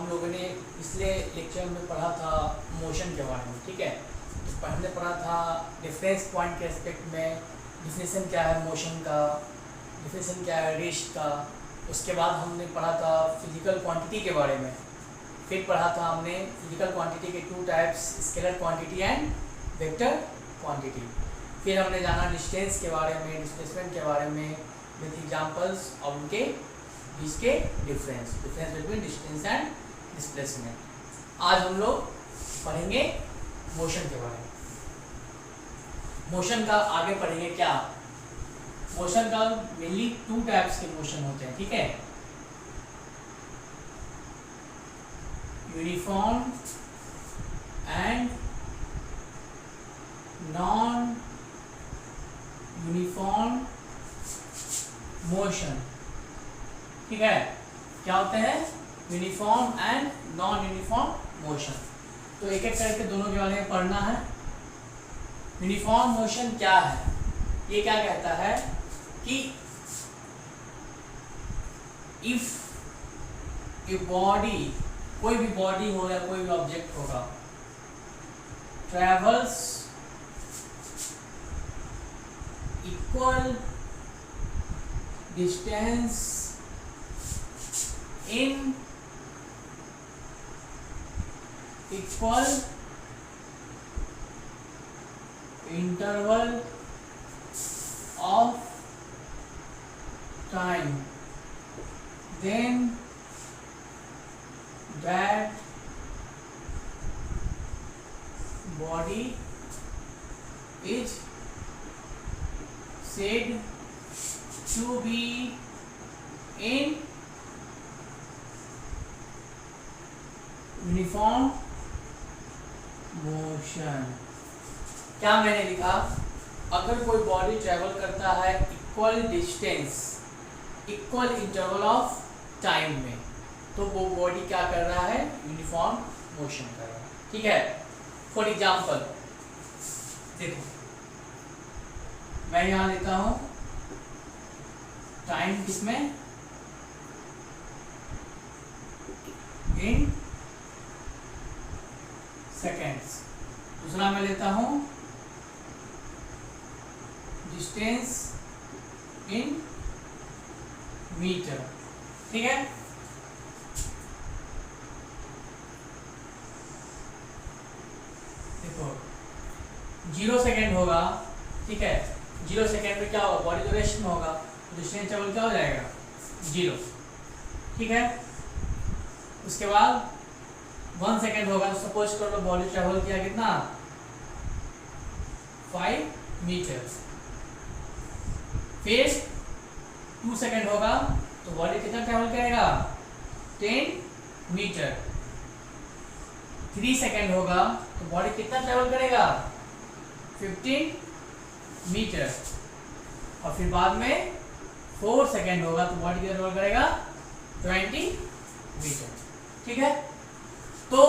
हम लोगों ने पिछले लेक्चर में पढ़ा था मोशन के बारे में, ठीक है। तो हमने पढ़ा था डिफरेंस पॉइंट के एस्पेक्ट में डिफिनेशन क्या है मोशन का, डिफिनेशन क्या है रेस्ट का। उसके बाद हमने पढ़ा था फिजिकल क्वांटिटी के बारे में। फिर पढ़ा था हमने फिजिकल क्वांटिटी के two types, scalar quantity and vector quantity. फिर हमने जाना डिस्टेंस के बारे में, डिस्प्लेसमेंट के बारे में विथ एग्जांपल्स और उनके बीच के difference between distance and displacement. आज हम लोग पढ़ेंगे मोशन के बारे में। मोशन का आगे पढ़ेंगे क्या, मोशन का मेनली टू टाइप्स के मोशन होते हैं, ठीक है। Uniform and non uniform motion, ठीक है। क्या होते हैं uniform and non uniform motion. तो एक एक करके दोनों के बारे में पढ़ना है। यूनिफॉर्म मोशन क्या है, ये क्या कहता है कि इफ ए बॉडी, कोई भी बॉडी हो या कोई भी ऑब्जेक्ट होगा, travels equal distance in equal interval of time, then that body is said to be in uniform motion. क्या मैंने लिखा, अगर कोई बॉडी ट्रेवल करता है equal distance, equal interval of time में, तो वो बॉडी क्या कर रहा है, यूनिफॉर्म मोशन कर रहा है, ठीक है। फॉर एग्जांपल देखो, मैं यहां लेता हूं टाइम किसमें, इन सेकेंड्स। दूसरा मैं लेता हूं डिस्टेंस इन मीटर, ठीक है। देखो 0 सेकेंड होगा, ठीक है। 0 सेकेंड में क्या होगा, बॉडी तो रेस्ट में होगा, तो डिस्टेंस ट्रेवल क्या हो जाएगा 0, ठीक है। उसके बाद 1 सेकेंड होगा, तो सपोज कर लो बॉडी ट्रेवल किया कितना 5 मीटर। फिर 2 सेकेंड होगा तो बॉडी कितना ट्रेवल करेगा 10 मीटर। 3 सेकेंड होगा तो बॉडी कितना ट्रेवल करेगा 15 मीटर। और फिर बाद में 4 सेकेंड होगा तो बॉडी कितना ट्रेवल करेगा 20 मीटर, ठीक है। तो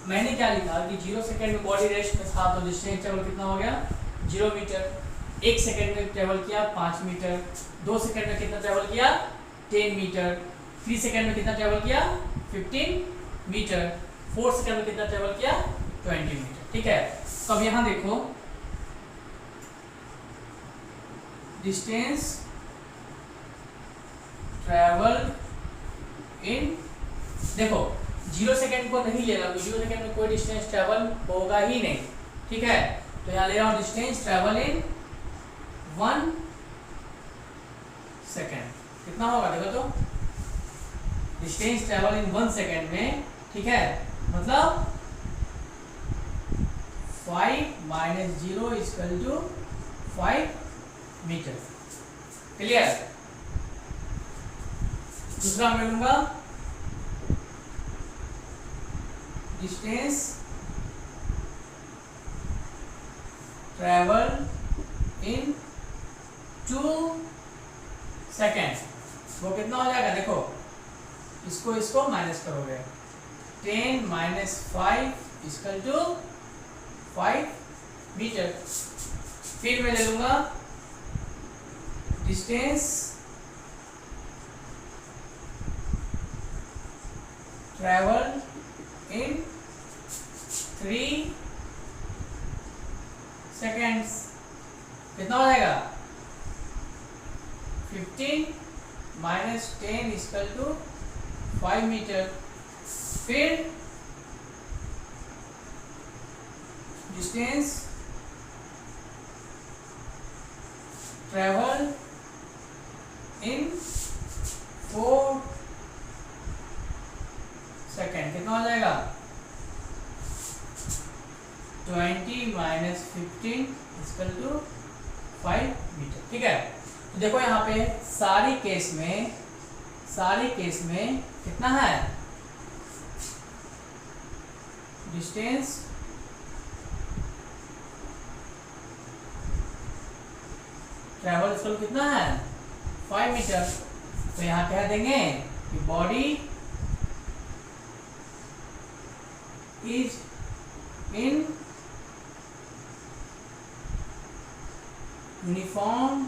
मैंने क्या लिखा कि 0 सेकेंड में बॉडी रेस्ट में था तो डिस्टेंस ट्रेवल कितना हो गया 0 मीटर। 1 सेकेंड में ट्रेवल किया 5 मीटर। 2 सेकेंड में कितना ट्रेवल किया 10 मीटर। 3 सेकेंड में कितना ट्रेवल किया 15 मीटर। 4 सेकेंड में कितना ट्रेवल किया 20 मीटर, ठीक है। तो अब यहाँ देखो डिस्टेंस ट्रेवल इन, देखो 0 सेकेंड को नहीं ले रहा, 0 सेकेंड में कोई डिस्टेंस ट्रेवल होगा ही नहीं, ठीक है। तो यहाँ ले रहा हूँ डिस्टेंस ट्रेवल इन 1 सेकेंड। कितना होगा देखो तो, डिस्टेंस ट्रेवल इन 1 सेकेंड में, ठीक है, मतलब 5 - 0 = 5 मीटर, क्लियर। दूसरा मैं लूंगा डिस्टेंस ट्रेवल इन 2 सेकेंड। वो कितना हो जाएगा देखो, इसको माइनस करोगे, 10 - 5 = 5 मीटर। फिर मैं ले लूंगा डिस्टेंस ट्रेवल इन 3 सेकेंड्स। कितना हो जाएगा? 15 माइनस 10 इक्वल टू 5 मीटर। फिर डिस्टेंस ट्रेवल इन 4 सेकेंड। कितना हो जाएगा? 20 माइनस 15 इक्वल टू 5 मीटर। ठीक है, तो देखो यहाँ पे सारे केस में कितना है? डिस्टेंस ट्रेवल इक्वल कितना है? 5 मीटर। तो यहाँ कह देंगे कि body is in uniform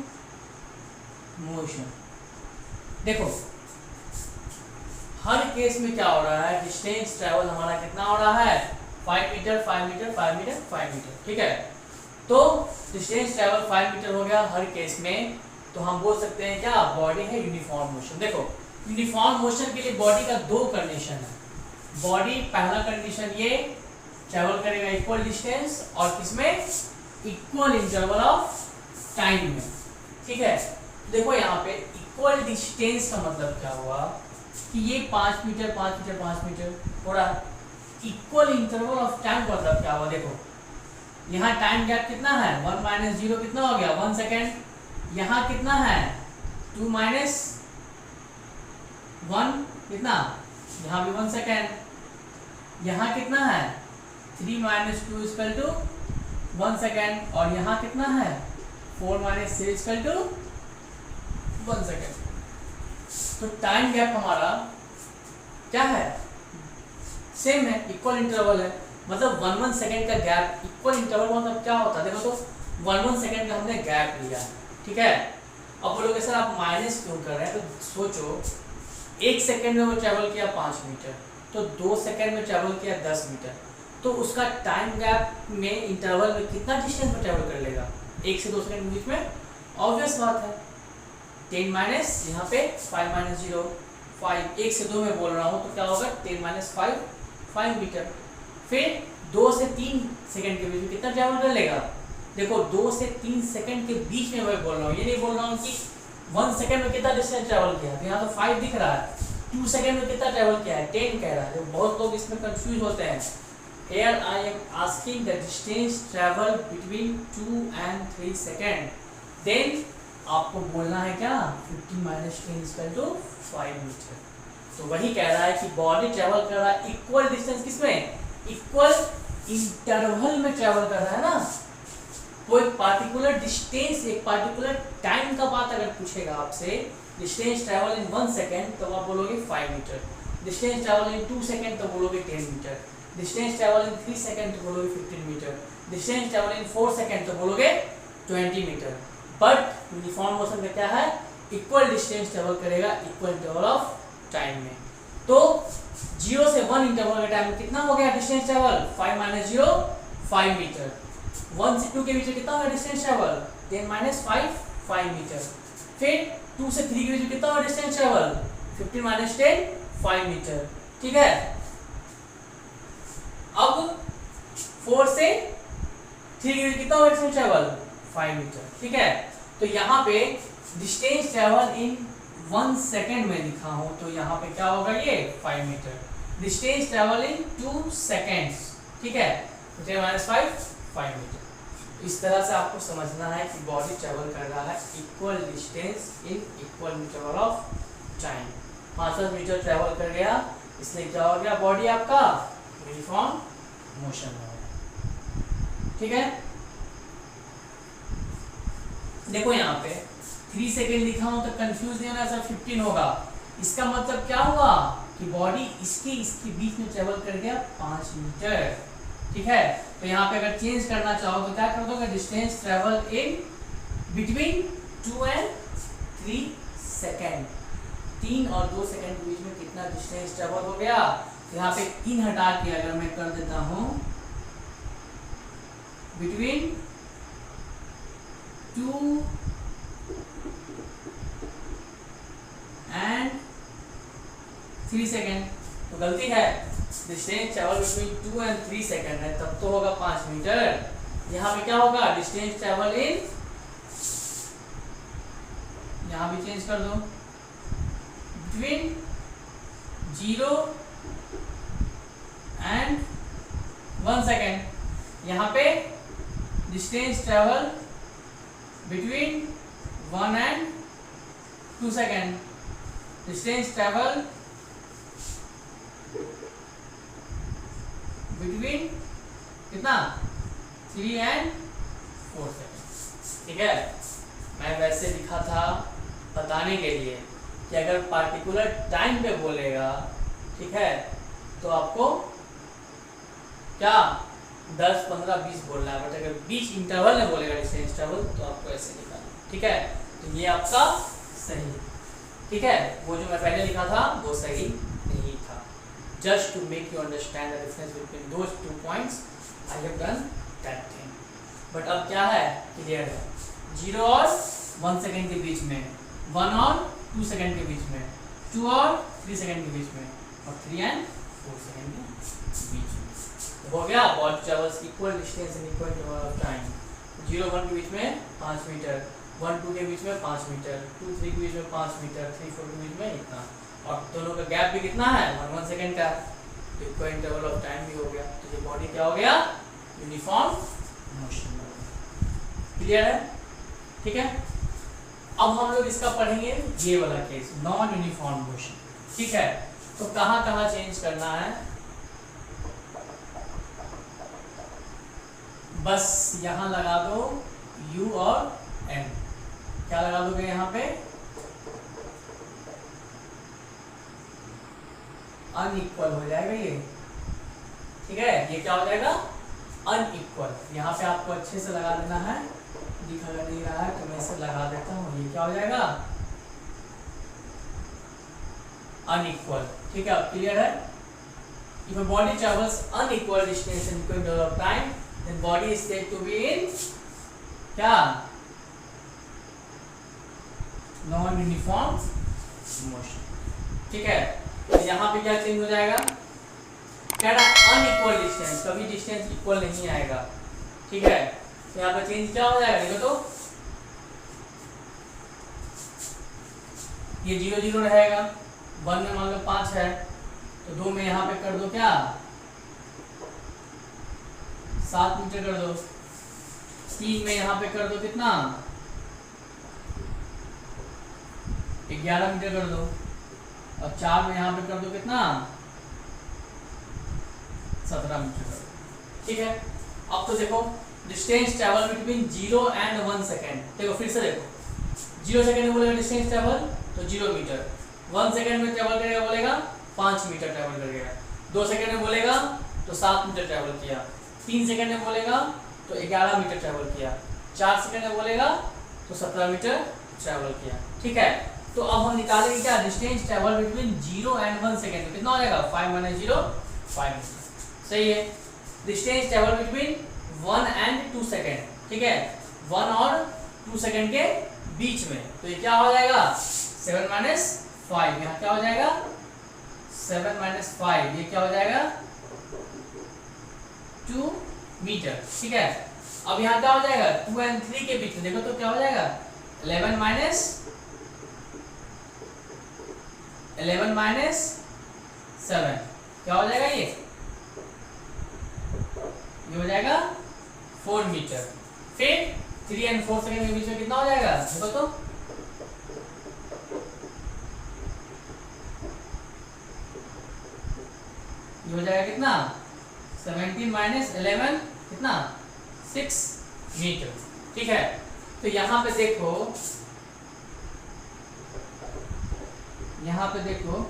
motion. देखो हर केस में क्या हो रहा है? डिस्टेंस ट्रेवल हमारा कितना हो रहा है? 5 मीटर 5 मीटर 5 मीटर 5 मीटर। ठीक है, तो डिस्टेंस ट्रेवल 5 मीटर हो गया हर केस में। तो हम बोल सकते हैं क्या? बॉडी है यूनिफॉर्म मोशन। देखो यूनिफॉर्म मोशन के लिए बॉडी का 2 कंडीशन है। बॉडी पहला कंडीशन ये ट्रेवल करेगा इक्वल डिस्टेंस और किसमें? इक्वल इंटरवल ऑफ टाइम में। ठीक है, देखो यहाँ पे इक्वल डिस्टेंस का मतलब क्या हुआ कि ये 5 मीटर 5 मीटर 5 मीटर हो रहा है। इक्वल इंटरवल ऑफ टाइम का मतलब क्या हुआ? देखो यहाँ टाइम गैप कितना है? 1 माइनस 0 कितना हो गया? 1 सेकेंड। यहाँ कितना है? 2 माइनस 1 कितना? यहाँ भी 1 सेकेंड। यहाँ कितना है? 3 माइनस 2 इक्वल टू 1 सेकेंड। और यहाँ कितना है? 4 माइनस 3 इक्वल टू 1 सेकेंड। तो टाइम गैप हमारा क्या है? सेम है, इक्वल इंटरवल है। मतलब 1 सेकेंड का गैप। इक्वल इंटरवल मतलब क्या होता है? देखो तो 1 सेकेंड का हमने गैप लिया। ठीक है, अब बोलोगे सर आप माइनस क्यों कर रहे हैं? तो सोचो 1 सेकेंड में वो ट्रेवल किया 5 मीटर, तो 2 सेकेंड में ट्रेवल किया 10 मीटर। तो उसका टाइम गैप में इंटरवल में कितना डिस्टेंस में ट्रेवल कर लेगा? 1 से 2 सेकेंड के बीच में। ऑब्वियस बात है। 10 माइनस यहाँ पे 5 माइनस 0 5। 1 से 2 में बोल रहा हूँ तो क्या होगा? 10 माइनस 5 मीटर। फिर 2 से 3 सेकेंड के बीच में कितना ट्रेवल कर लेगा? देखो 2 से 3 सेकेंड के बीच में मैं बोल रहा हूँ, ये नहीं बोल रहा हूँ कि 1 सेकेंड में कितना डिस्टेंस ट्रेवल किया। तो यहाँ तो 5 दिख रहा है। 2 सेकेंड में कितना ट्रेवल किया है? 10 कह रहा है। तो बहुत लोग इसमें कंफ्यूज होते हैं। Here I am asking the distance travel between 2 and 3 second. Then आपको बोलना है क्या? 50 माइनस 10 इक्वल टू 5 मीटर। तो वही कह रहा है कि बॉडी ट्रेवल कर रहा है इक्वल डिस्टेंस किसमें? इक्वल इंटरवल में ट्रेवल कर रहा है ना। कोई पार्टिकुलर डिस्टेंस, एक पार्टिकुलर टाइम का बात अगर पूछेगा आपसे, डिस्टेंस ट्रेवल इन 1 सेकेंड तो आप बोलोगे 5 meter. Distance travel in 2 second तो बोलोगे 10 meter. Distance travel in 3 second तो बोलोगे 15 meter. Distance travel in 4 second तो बोलोगे 20 मीटर। बट यूनिफॉर्म मोशन का क्या है? इक्वल डिस्टेंस ट्रेवल करेगा इक्वल इंटरवल ऑफ टाइम में। तो 0 से 1 इंटरवल का टाइम कितना हो गया डिस्टेंस ट्रेवल? 5 minus 0 5 metre. 1 से 2 के बीच में कितना होगा डिस्टेंस ट्रेवल? 10 minus 5 metre. फिर 2 से 3 के बीच में कितना होगा डिस्टेंस ट्रेवल? 15 minus 10 5 metre. ठीक है, अब 4 से 3 के बीच कितना होगा डिस्टेंस ट्रेवल? 5 मीटर। ठीक है, तो यहाँ पे डिस्टेंस ट्रेवल इन 1 सेकेंड में लिखा हूं तो यहाँ पे क्या होगा? ये 5 meter. Distance travel in 2 seconds. ठीक है, 10 माइनस 5 मीटर। इस तरह से आपको समझना है कि बॉडी ट्रेवल कर रहा है equal distance in equal interval of time. 5 meter travel कर गया, इसलिए क्या हो गया? बॉडी आपका यूनिफॉर्म मोशन में है। ठीक है, देखो यहाँ पे 3 सेकेंड लिखा हूं तो कंफ्यूज नहीं होना, सर 15 होगा। इसका मतलब क्या हुआ कि बॉडी इसके बीच में ट्रेवल कर गया 5 मीटर। ठीक है, तो यहाँ पे अगर चेंज करना चाहो तो क्या कर दोगे? Distance travel in between 2 and 3 second. 3 और 2 सेकेंड के बीच में कितना डिस्टेंस ट्रेवल हो गया? यहाँ पे इन हटा के अगर मैं कर देता हूं बिटवीन 2 and 3 सेकेंड, तो गलती है। Distance travel between 2 and 3 second है, तब तो होगा 5 मीटर। यहाँ पे क्या होगा, डिस्टेंस ट्रेवल इन, यहाँ भी चेंज कर दो, बिटवीन 0 and 1 सेकेंड। यहाँ पे distance travel between 1 and 2 second. Distance travel between कितना 3 and 4 सेकेंड। ठीक है, मैं वैसे लिखा था बताने के लिए कि अगर पार्टिकुलर टाइम पे बोलेगा, ठीक है, तो आपको क्या 10, 15, 20 बोलना है, बट अगर बीच इंटरवल में बोलेगा डिस्टेंस ट्रेवल तो आपको ऐसे लिखना। ठीक है, तो ये आपका सही। ठीक है, वो जो मैं पहले लिखा था वो सही नहीं था। Just to make you understand the difference between those 2 points I have done that thing. But अब क्या है, क्लियर है। 0 और 1 सेकेंड के बीच में, 1 और 2 सेकेंड के बीच में, 2 और 3 सेकेंड के बीच में, और 3 and 4 सेकेंड के बीच में। तो हो गया body travels equal distance in equal interval of time. 0, 1 के बीच में 5 मीटर, 1, 2 के बीच में 5 मीटर, 2, 3 के बीच में 5 मीटर, 3, 4 के बीच में इतना, और दोनों का गैप भी कितना है, 1 सेकेंड का। इक्वल इंटरवल ऑफ टाइम भी हो गया, तो ये बॉडी क्या हो गया, यूनिफॉर्म मोशन। क्लियर है? ठीक है, अब हम लोग इसका पढ़ेंगे ये वाला केस, नॉन यूनिफॉर्म मोशन। ठीक है, तो कहाँ कहाँ चेंज करना है, बस यहाँ लगा दो U और N। क्या लगा दोगे यहाँ पे, अनइक्वल हो जाएगा ये। ठीक है, ये क्या हो जाएगा, अनइक्वल। यहाँ पे आपको अच्छे से लगा देना है, दिखा नहीं रहा है तो मैं इसे लगा देता हूँ, ये क्या हो जाएगा, अनइक्वल। ठीक है, अब क्लियर है। If a body travels unequal distance in equal interval of time, then body is said to be in क्या, नॉन यूनिफॉर्म मोशन। ठीक है, तो यहाँ पे क्या चेंज हो जाएगा, क्या अनइक्वल डिस्टेंस, कभी डिस्टेंस इक्वल नहीं आएगा। ठीक है, तो यहाँ पे चेंज क्या हो जाएगा, देखो तो ये 0, 0 रहेगा, 1 में मान लो 5 है, तो 2 में यहाँ पे कर दो क्या, 7 मीटर कर दो, 3 में यहाँ पे कर दो कितना, 11 मीटर कर दो, और 4 में यहाँ पे कर दो कितना, 17 मीटर कर दो। ठीक है, अब तो देखो distance travel between 0 and 1 second. देखो फिर से देखो, 0 सेकेंड में बोलेगा डिस्टेंस ट्रेवल तो 0 मीटर, 1 सेकेंड में ट्रेवल करेगा बोलेगा 5 मीटर ट्रेवल करेगा, 2 सेकेंड में बोलेगा तो 7 मीटर ट्रेवल किया, 3 सेकेंड में बोलेगा तो 11 मीटर ट्रेवल किया, 4 सेकेंड में बोलेगा तो 17 मीटर ट्रेवल किया। ठीक है, तो अब हम निकालेंगे क्या, distance travel between 0 and 1 second, तो कितना हो जाएगा, 5 - 0 5 मीटर। सही है, distance travel between 1 and 2 second. ठीक है, 1 और 2 सेकेंड के बीच में, तो ये क्या हो जाएगा, 7 - 5, यहाँ क्या हो जाएगा, 7 - 5, ये क्या हो जाएगा, 2 मीटर। ठीक है, अब यहाँ क्या हो जाएगा, 2 and 3 के बीच में, देखो तो क्या हो जाएगा, 11 - 7, क्या हो जाएगा, ये हो जाएगा 4 मीटर। फिर 3 and 4 सेकेंड के बीच में कितना हो जाएगा, देखो तो ये हो जाएगा कितना, 17 - 11 कितना, 6 मीटर। ठीक है, तो यहाँ पे देखो, यहाँ पे देखो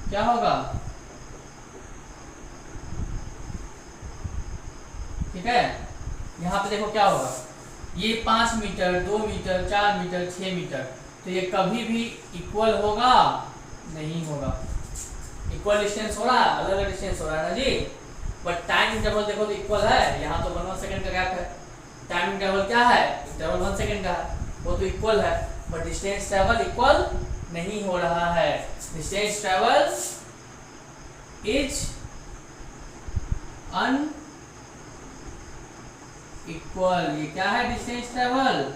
क्या होगा, ठीक है, यहाँ पे देखो क्या होगा, ये 5 मीटर, 2 मीटर, 4 मीटर, 6 मीटर, तो ये कभी भी इक्वल होगा नहीं होगा। इक्वल डिस्टेंस हो रहा है, अलग अलग डिस्टेंस हो रहा है ना जी, बट टाइम इंटरवल देखो तो इक्वल है, यहाँ तो 1 सेकंड का गैप है, टाइम इंटरवल क्या है, इंटरवल 1 सेकंड का है, वो तो इक्वल है, बट डिस्टेंस ट्रेवल इक्वल नहीं हो रहा है। Distance travel is unequal, ये क्या है, डिस्टेंस ट्रेवल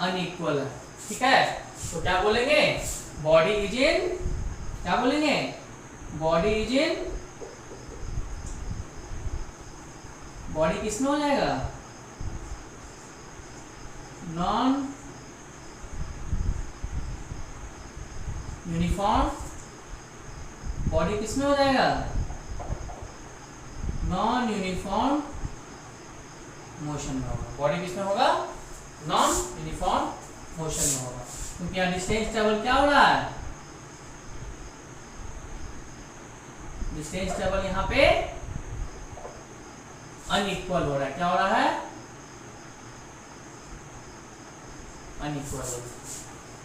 अनइक्वल है, ठीक है। तो क्या बोलेंगे, बॉडी इज इन, क्या बोलेंगे, बॉडी इज इन, बॉडी किसमें हो जाएगा, नॉन यूनिफॉर्म, बॉडी किसमें हो जाएगा, नॉन यूनिफॉर्म मोशन में होगा, बॉडी किसमें होगा, नॉन यूनिफॉर्म मोशन में होगा, क्योंकि यहाँ डिस्टेंस ट्रेवल क्या हो रहा है, डिस्टेंस ट्रेवल यहाँ पे अनइक्वल हो रहा है, क्या हो रहा है, अनइक्वल हो रहा है,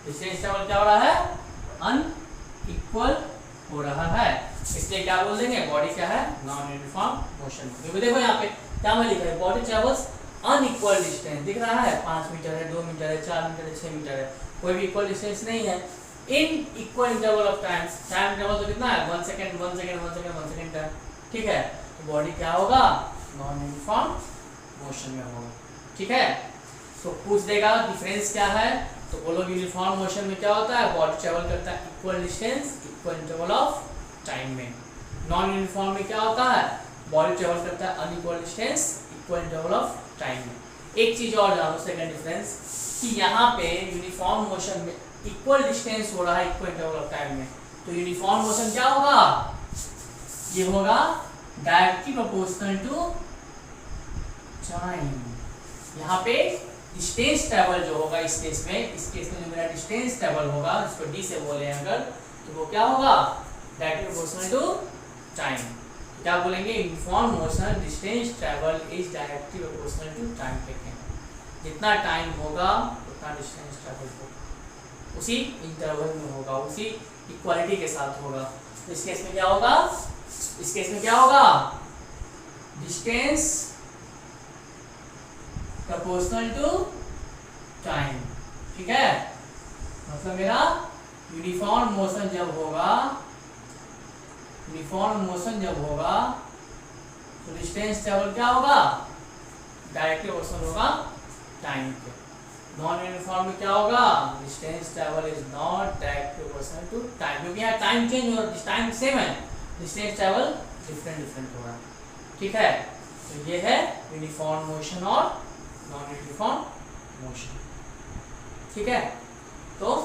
डिस्टेंस ट्रेवल क्या हो रहा है, अनइक्वल हो रहा है, इसलिए क्या बोल देंगे, बॉडी क्या है, नॉन यूनिफॉर्म मोशन। क्योंकि देखो यहाँ पे क्या मैं लिखा है, बॉडी ट्रेवल्स अनइक्वल डिस्टेंस, दिख रहा है 5 मीटर है, 2 मीटर है, 4 मीटर है, 6 मीटर है, कोई भी इक्वल डिस्टेंस नहीं है। इन equal interval of time, time interval तो कितना है, 1 सेकंड 1 सेकंड 1 सेकंड 1 सेकंड का, ठीक है। तो बॉडी क्या होगा, नॉन यूनिफॉर्म मोशन में होगा, ठीक है। तो पूछ देगा डिफरेंस क्या है, तो बोलो यूनिफॉर्म मोशन में क्या होता है, बॉडी ट्रेवल करता है equal distance equal interval of time में। नॉन यूनिफॉर्म में क्या होता है, बॉडी ट्रेवल करता है unequal distance equal interval of time में। एक चीज और जानो, सेकंड डिफरेंस, कि यहाँ पे यूनिफॉर्म मोशन में इक्वल डिस्टेंस हो रहा है इक्वल इंटरवल ऑफ टाइम में, तो यूनिफॉर्म मोशन क्या होगा, ये होगा डायरेक्टली प्रोपोर्शनल टू टाइम। यहाँ पे डिस्टेंस ट्रेवल जो होगा इस केस में जो मेरा डिस्टेंस ट्रेवल होगा, इसको डी से बोले अगर, तो वो क्या होगा, डायरेक्टली प्रोपोर्शनल टू टाइम। क्या बोलेंगे, uniform motion distance travel is directly proportional to time taken, जितना टाइम होगा उतना डिस्टेंस ट्रेवल होगा, उसी इंटरवल में होगा, उसी इक्वालिटी के साथ होगा। तो इस केस में क्या होगा, इस केस में क्या होगा, डिस्टेंस प्रोपोर्शनल टू टाइम, ठीक है। मतलब मेरा यूनिफॉर्म मोशन जब होगा, यूनिफॉर्म मोशन जब होगा तो डिस्टेंस ट्रेवल क्या होगा, डायरेक्टली प्रोपोर्शनल होगा टाइम के। नॉन यूनिफॉर्म में क्या होगा, distance travel is not directly proportional to time, क्योंकि यहाँ टाइम चेंज हो रहा है, टाइम सेम है, डिस्टेंस ट्रेवल डिफरेंट हो रहा है, ठीक है। तो ये है यूनिफॉर्म मोशन और नॉन यूनिफॉर्म मोशन, ठीक है। तो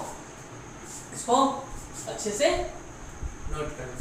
इसको अच्छे से नोट करें।